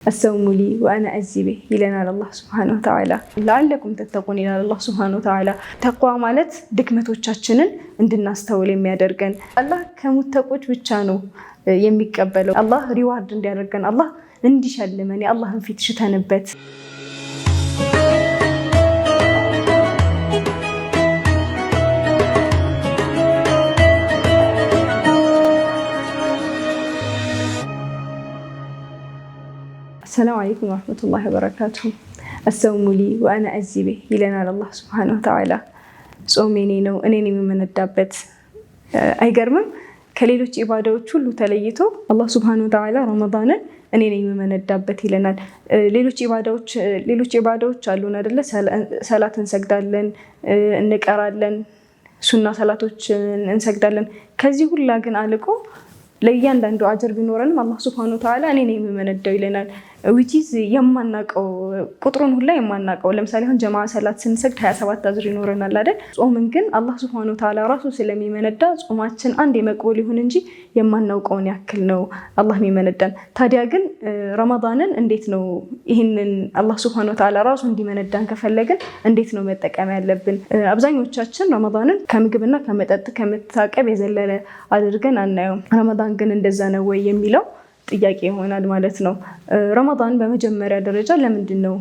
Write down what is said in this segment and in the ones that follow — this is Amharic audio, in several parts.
الصوم لي وأنا أجزي به ይለናል አላህ ሱብሓነሁ ወተዓላ። ለዓለኩም ተተቁን ይላል አላህ ሱብሓነሁ ወተዓላ። ተቅዋ ማለት ድክመቶቻችንን እንድናስተውል የሚያደርገን አላህ ከሙተቆች ብቻ ነው የሚቀበለው። አላህ ሪዋርድ እንዲያደርገን አላህ እንዲሸልመን የአላህን ፊት ሽተንበት السلام عليكم ورحمة الله وبركاته. الصوم لي وأنا أجزي به ይለናል አላህ ሱብሓነሁ ወተዓላ። ጾም የኔ ነው እኔ ነኝ የምመነዳበት። አይገርምም? ከሌሎች ኢባዳዎች ሁሉ ተለይቶ አላህ ሱብሓነሁ ወተዓላ ረመዳንን እኔ ነኝ የምመነዳበት ይለናል። ሌሎች ኢባዳዎች አሉን አይደለ? ሰላት እንሰግዳለን፣ እንቀራለን፣ ሱና ሰላቶች እንሰግዳለን። ከዚህ ሁላ ግን አልቆ ለእያንዳንዱ አጀር ቢኖረንም አላህ ሱብሓነሁ ወተዓላ እኔ ነኝ የምመነዳው ይለናል። ዊችዝ የማናቀው ቁጥሩን ሁላ የማናቀው። ለምሳሌ አሁን ጀማዓ ሰላት ስንሰግድ 27 አጅር ይኖረናል አይደል? ጾምን ግን አላህ ሱብሓነሁ ወተዓላ ራሱ ስለሚመነዳ ጾማችን አንድ የመቅቡል ይሁን እንጂ የማናውቀውን ያክል ነው አላህ የሚመነዳን። ታዲያ ግን ረመዳንን እንዴት ነው ይህንን አላህ ሱብሓነሁ ወተዓላ ራሱ እንዲመነዳን ከፈለግን እንዴት ነው መጠቀም ያለብን? አብዛኞቻችን ረመዳንን ከምግብና ከመጠጥ ከመታቀብ የዘለለ አድርገን አናየውም። ረመዳን ግን እንደዛ ነው ወይ የሚለው ጥያቄ ይሆናል ማለት ነው። ረመዳን በመጀመሪያ ደረጃ ለምንድን ነው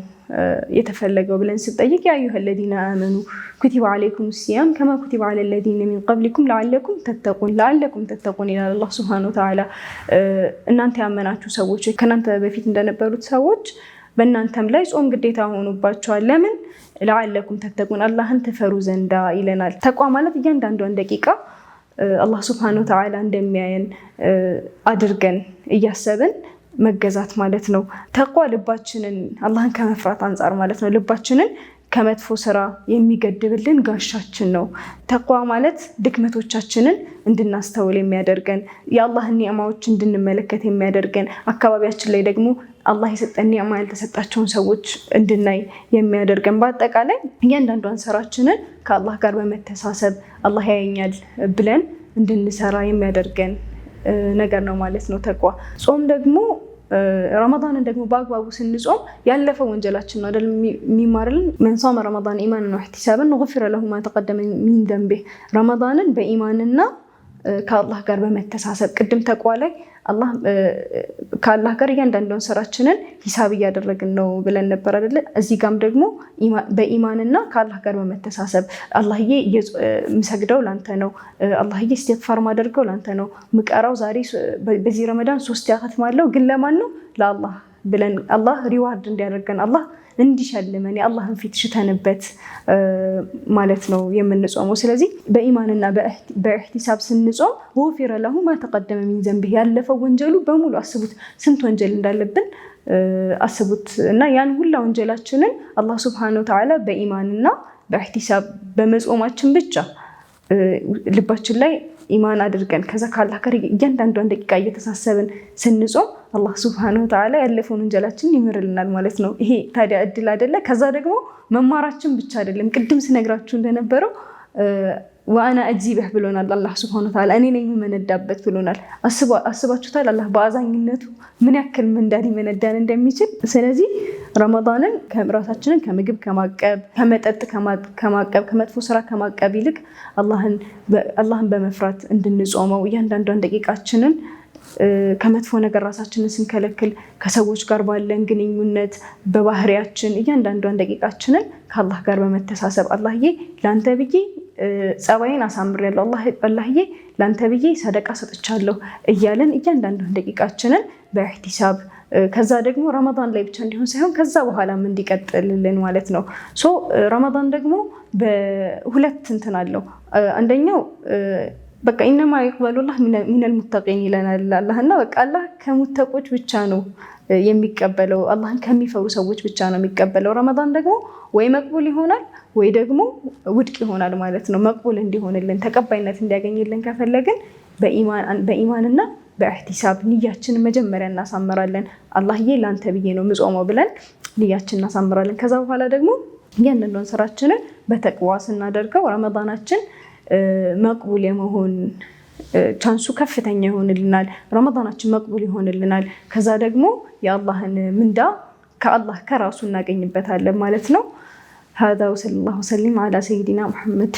የተፈለገው ብለን ስንጠይቅ ያ አዩሀ ለዚነ አመኑ ኩቲበ ዐለይኩም ሲያም ከማ ኩቲበ ዐለ ለዚነ ሚን ቀብሊኩም ለዐለኩም ተተቁን ይላል አላህ ሱብሓነሁ ወተዓላ። እናንተ ያመናችሁ ሰዎች ከእናንተ በፊት እንደነበሩት ሰዎች በእናንተም ላይ ጾም ግዴታ ሆኖባቸዋል። ለምን? ለዐለኩም ተተቁን አላህን ትፈሩ ዘንዳ ይለናል። ተቋ ማለት እያንዳንዷን ደቂቃ አላህ ሱብሓነሁ ወተዓላ እንደሚያየን አድርገን እያሰብን መገዛት ማለት ነው። ተቋ ልባችንን አላህን ከመፍራት አንጻር ማለት ነው። ልባችንን ከመጥፎ ስራ የሚገድብልን ጋሻችን ነው። ተቋ ማለት ድክመቶቻችንን እንድናስተውል የሚያደርገን፣ የአላህን ኒዕማዎች እንድንመለከት የሚያደርገን፣ አካባቢያችን ላይ ደግሞ አላህ የሰጠን ኒዕማ ያልተሰጣቸውን ሰዎች እንድናይ የሚያደርገን፣ በአጠቃላይ እያንዳንዷን ስራችንን ከአላህ ጋር በመተሳሰብ አላህ ያየኛል ብለን እንድንሰራ የሚያደርገን ነገር ነው ማለት ነው ተቋ። ጾም ደግሞ ረመዳንን ደግሞ በአግባቡ ስንጾም ያለፈው ወንጀላችን ነው አይደል የሚማርልን። መን ሷመ ረመዳን ኢማናን ወህቲሳበን ጉፊረ ለሁ ማ ተቀደመ ሚን ዘንቢህ። ረመዳንን በኢማንና ከአላህ ጋር በመተሳሰብ ቅድም ተቋ ላይ አላህ ከአላህ ጋር እያንዳንዷን ስራችንን ሂሳብ እያደረግን ነው ብለን ነበር አይደለ? እዚህ ጋም ደግሞ በኢማንና ከአላህ ጋር በመተሳሰብ አላህዬ የምሰግደው ላንተ ነው፣ አላህዬ ኢስቲግፋር ማደርገው ላንተ ነው፣ ምቀራው ዛሬ በዚህ ረመዳን 3 ያختማለሁ ግን ለማን ነው? ለአላህ ብለን አላህ ሪዋርድ እንዲያደርገን አላህ እንዲሸልመን የአላህን ፊት ሽተንበት ማለት ነው የምንጾመው። ስለዚህ በኢማንና በኢህቲሳብ ስንጾም ጉፊረ ለሁ ማ ተቀደመ ሚን ዘንቢህ፣ ያለፈው ወንጀሉ በሙሉ አስቡት፣ ስንት ወንጀል እንዳለብን አስቡት። እና ያን ሁላ ወንጀላችንን አላህ ሱብሓነሁ ወተዓላ በኢማንና በኢህቲሳብ በመጾማችን ብቻ ልባችን ላይ ኢማን አድርገን ከዛ ከአላህ ጋር እያንዳንዷን ደቂቃ እየተሳሰብን ስንጾም አላህ ሱብሓነሁ ወተዓላ ያለፈውን ወንጀላችንን ይምርልናል ማለት ነው። ይሄ ታዲያ እድል አይደለ? ከዛ ደግሞ መማራችን ብቻ አይደለም። ቅድም ስነግራችሁ እንደነበረው ወአና አጅዚ ቢህ ብሎናል አላህ ሱብሓነሁ ወተዓላ፣ እኔ ነኝ የምመነዳበት ብሎናል። አስባችሁታል አላህ በአዛኝነቱ ምን ያክል ምንዳን ሊመነዳን እንደሚችል። ስለዚህ ረመዳንን ራሳችንን ከምግብ ከማቀብ ከመጠጥ ከማቀብ ከመጥፎ ስራ ከማቀብ ይልቅ አላህን በመፍራት እንድንጾመው እያንዳንዷን ደቂቃችንን ከመጥፎ ነገር ራሳችንን ስንከለክል ከሰዎች ጋር ባለን ግንኙነት በባህሪያችን እያንዳንዷን ደቂቃችንን ከአላህ ጋር በመተሳሰብ አላህዬ ላንተ ብዬ ጸባይን አሳምሬያለሁ፣ አላህዬ ላንተ ብዬ ሰደቃ ሰጥቻለሁ እያለን እያንዳንዷን ደቂቃችንን በኢህቲሳብ ከዛ ደግሞ ረመዳን ላይ ብቻ እንዲሆን ሳይሆን ከዛ በኋላም እንዲቀጥልልን ማለት ነው። ረመዳን ደግሞ በሁለት እንትን አለው። አንደኛው በቃ ኢነማ ይቅበሉላህ ሚነል ሙተቂን ይለናል አላህና በቃ አላህ ከሙተቆች ብቻ ነው የሚቀበለው፣ አላህን ከሚፈሩ ሰዎች ብቻ ነው የሚቀበለው። ረመዳን ደግሞ ወይ መቅቡል ይሆናል ወይ ደግሞ ውድቅ ይሆናል ማለት ነው። መቅቡል እንዲሆንልን ተቀባይነት እንዲያገኝልን ከፈለግን በኢማንና በኢህቲሳብ ንያችንን መጀመሪያ እናሳምራለን። አላህዬ ላንተ ብዬ ነው ምጾመው ብለን ንያችንን እናሳምራለን። ከዛ በኋላ ደግሞ እያንዳንዷን ስራችንን በተቅዋ ስናደርገው ረመዳናችን መቅቡል የመሆን ቻንሱ ከፍተኛ ይሆንልናል። ረመዳናችን መቅቡል ይሆንልናል። ከዛ ደግሞ የአላህን ምንዳ ከአላህ ከራሱ እናገኝበታለን ማለት ነው። هذا وصلى الله وسلم على سيدنا محمد